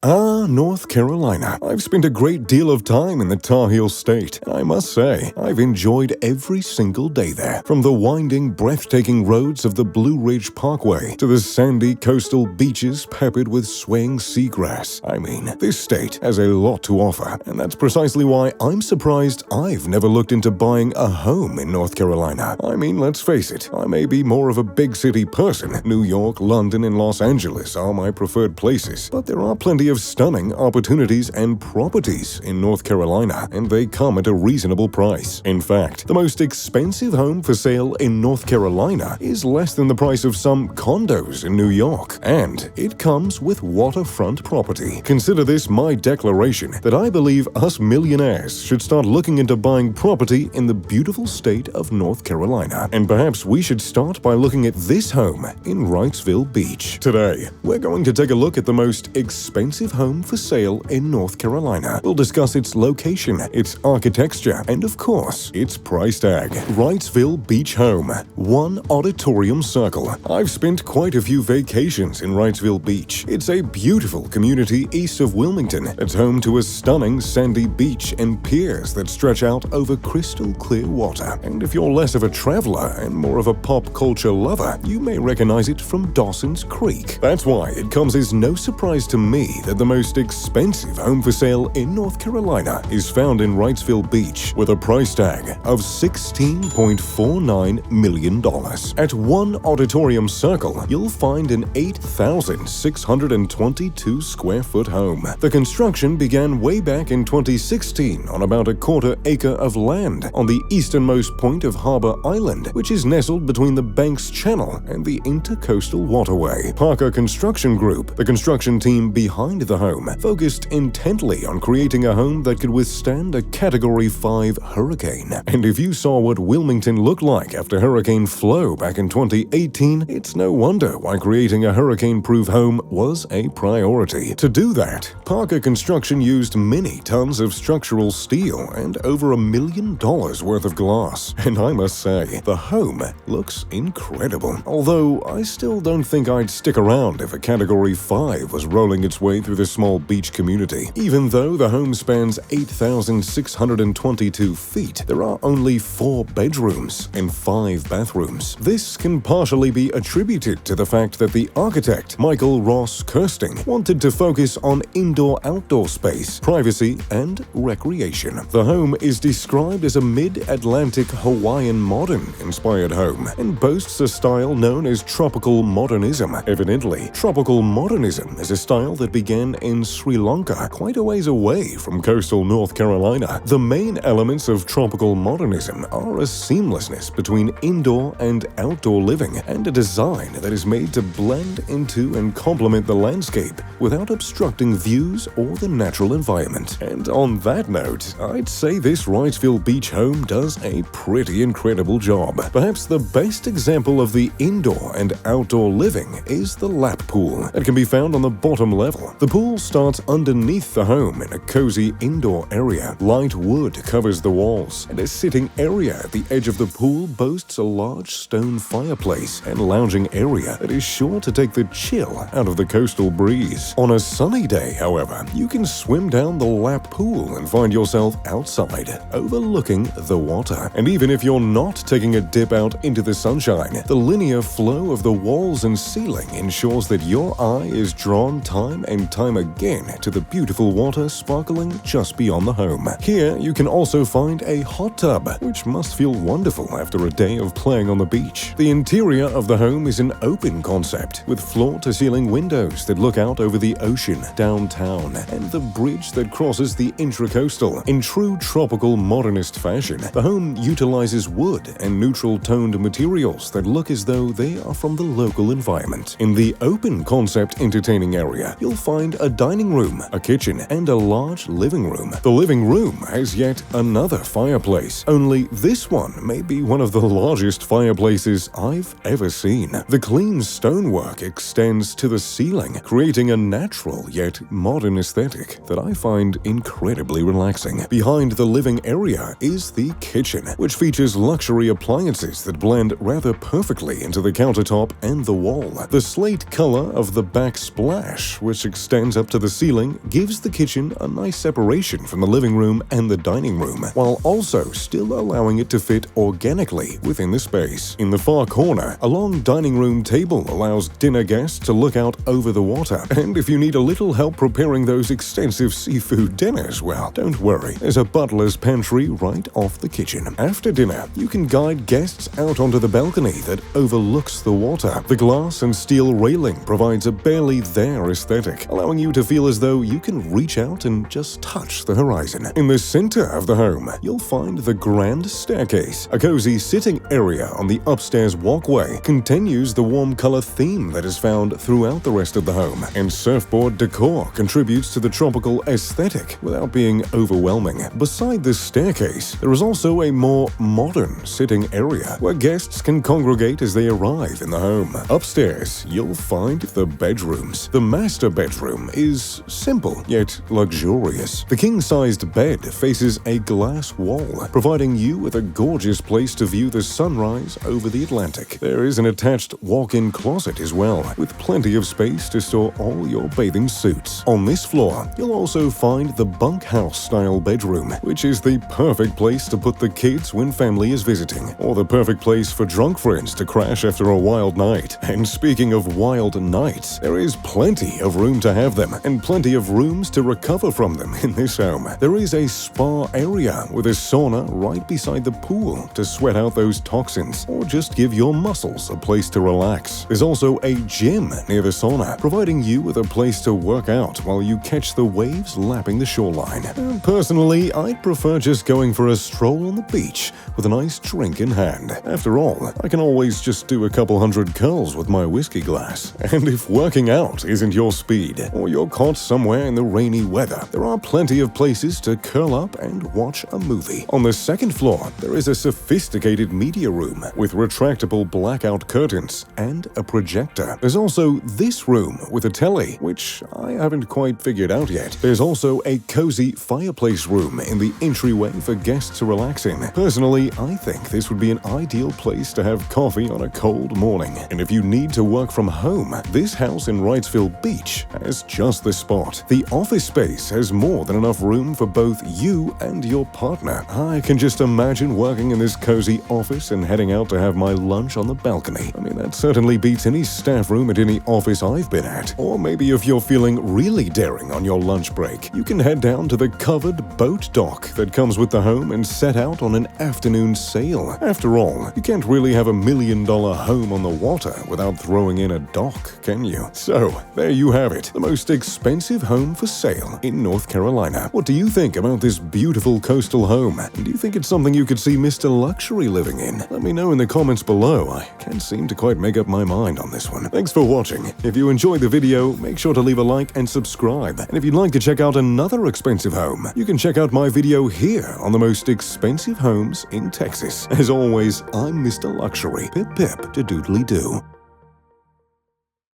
North Carolina. I've spent a great deal of time in the Tar Heel State, and I must say, I've enjoyed every single day there. From the winding, breathtaking roads of the Blue Ridge Parkway to the sandy coastal beaches peppered with swaying seagrass. I mean, this state has a lot to offer, and that's precisely why I'm surprised I've never looked into buying a home in North Carolina. I mean, let's face it, I may be more of a big city person. New York, London, and Los Angeles are my preferred places, but there are plenty of stunning opportunities and properties in North Carolina, and they come at a reasonable price. In fact, the most expensive home for sale in North Carolina is less than the price of some condos in New York, and it comes with waterfront property. Consider this my declaration that I believe us millionaires should start looking into buying property in the beautiful state of North Carolina. And perhaps we should start by looking at this home in Wrightsville Beach. Today, we're going to take a look at the most expensive home for sale in North Carolina. We'll discuss its location, its architecture, and of course, its price tag. Wrightsville Beach Home, 1 Auditorium Circle. I've spent quite a few vacations in Wrightsville Beach. It's a beautiful community east of Wilmington. It's home to a stunning sandy beach and piers that stretch out over crystal clear water. And if you're less of a traveler and more of a pop culture lover, you may recognize it from Dawson's Creek. That's why it comes as no surprise to me that the most expensive home for sale in North Carolina is found in Wrightsville Beach with a price tag of $16.49 million. At 1 Auditorium Circle, you'll find an 8,622 square foot home. The construction began way back in 2016 on about a quarter acre of land on the easternmost point of Harbor Island, which is nestled between the Banks Channel and the Intercoastal Waterway. Parker Construction Group, the construction team behind the home, focused intently on creating a home that could withstand a Category 5 hurricane. And if you saw what Wilmington looked like after Hurricane Flo back in 2018, it's no wonder why creating a hurricane-proof home was a priority. To do that, Parker Construction used many tons of structural steel and over $1 million worth of glass. And I must say, the home looks incredible. Although I still don't think I'd stick around if a Category 5 was rolling its way through the small beach community. Even though the home spans 8,622 feet, there are only 4 bedrooms and 5 bathrooms. This can partially be attributed to the fact that the architect, Michael Ross Kirsting, wanted to focus on indoor-outdoor space, privacy, and recreation. The home is described as a mid-Atlantic Hawaiian modern-inspired home and boasts a style known as tropical modernism. Evidently, tropical modernism is a style that began in Sri Lanka, quite a ways away from coastal North Carolina. The main elements of tropical modernism are a seamlessness between indoor and outdoor living and a design that is made to blend into and complement the landscape without obstructing views or the natural environment. And on that note, I'd say this Wrightsville Beach home does a pretty incredible job. Perhaps the best example of the indoor and outdoor living is the lap pool that can be found on the bottom level. The pool starts underneath the home in a cozy indoor area. Light wood covers the walls, and a sitting area at the edge of the pool boasts a large stone fireplace and lounging area that is sure to take the chill out of the coastal breeze. On a sunny day, however, you can swim down the lap pool and find yourself outside, overlooking the water. And even if you're not taking a dip out into the sunshine, the linear flow of the walls and ceiling ensures that your eye is drawn time and time again to the beautiful water sparkling just beyond the home. Here, you can also find a hot tub, which must feel wonderful after a day of playing on the beach. The interior of the home is an open concept, with floor-to-ceiling windows that look out over the ocean, downtown, and the bridge that crosses the Intracoastal. In true tropical modernist fashion, the home utilizes wood and neutral-toned materials that look as though they are from the local environment. In the open concept entertaining area, you'll find a dining room, a kitchen, and a large living room. The living room has yet another fireplace, only this one may be one of the largest fireplaces I've ever seen. The clean stonework extends to the ceiling, creating a natural yet modern aesthetic that I find incredibly relaxing. Behind the living area is the kitchen, which features luxury appliances that blend rather perfectly into the countertop and the wall. The slate color of the backsplash, which extends extends up to the ceiling gives the kitchen a nice separation from the living room and the dining room, while also still allowing it to fit organically within the space. In the far corner, a long dining room table allows dinner guests to look out over the water, and if you need a little help preparing those extensive seafood dinners, well, don't worry, there's a butler's pantry right off the kitchen. After dinner, you can guide guests out onto the balcony that overlooks the water. The glass and steel railing provides a barely there aesthetic, allowing you to feel as though you can reach out and just touch the horizon. In the center of the home, you'll find the grand staircase. A cozy sitting area on the upstairs walkway continues the warm color theme that is found throughout the rest of the home, and surfboard decor contributes to the tropical aesthetic without being overwhelming. Beside this staircase, there is also a more modern sitting area where guests can congregate as they arrive in the home. Upstairs, you'll find the bedrooms. The master bedroom is simple yet luxurious. The king-sized bed faces a glass wall, providing you with a gorgeous place to view the sunrise over the Atlantic. There is an attached walk-in closet as well, with plenty of space to store all your bathing suits. On this floor, you'll also find the bunkhouse-style bedroom, which is the perfect place to put the kids when family is visiting, or the perfect place for drunk friends to crash after a wild night. And speaking of wild nights, there is plenty of room to have them, and plenty of rooms to recover from them in this home. There is a spa area with a sauna right beside the pool to sweat out those toxins, or just give your muscles a place to relax. There's also a gym near the sauna, providing you with a place to work out while you catch the waves lapping the shoreline. Personally, I'd prefer just going for a stroll on the beach with a nice drink in hand. After all, I can always just do a couple hundred curls with my whiskey glass. And if working out isn't your speed, or you're caught somewhere in the rainy weather, there are plenty of places to curl up and watch a movie. On the second floor, there is a sophisticated media room with retractable blackout curtains and a projector. There's also this room with a telly, which I haven't quite figured out yet. There's also a cozy fireplace room in the entryway for guests to relax in. Personally, I think this would be an ideal place to have coffee on a cold morning. And if you need to work from home, this house in Wrightsville Beach has just the spot. The office space has more than enough room for both you and your partner. I can just imagine working in this cozy office and heading out to have my lunch on the balcony. I mean, that certainly beats any staff room at any office I've been at. Or maybe if you're feeling really daring on your lunch break, you can head down to the covered boat dock that comes with the home and set out on an afternoon sail. After all, you can't really have $1 million home on the water without throwing in a dock, can you? So, there you have it, the most expensive home for sale in North Carolina. What do you think about this beautiful coastal home? And do you think it's something you could see Mr. Luxury living in? Let me know in the comments below. I can't seem to quite make up my mind on this one. Thanks for watching. If you enjoyed the video, make sure to leave a like and subscribe. And if you'd like to check out another expensive home, you can check out my video here on the most expensive homes in Texas. As always, I'm Mr. Luxury. Pip pip to doodly doo.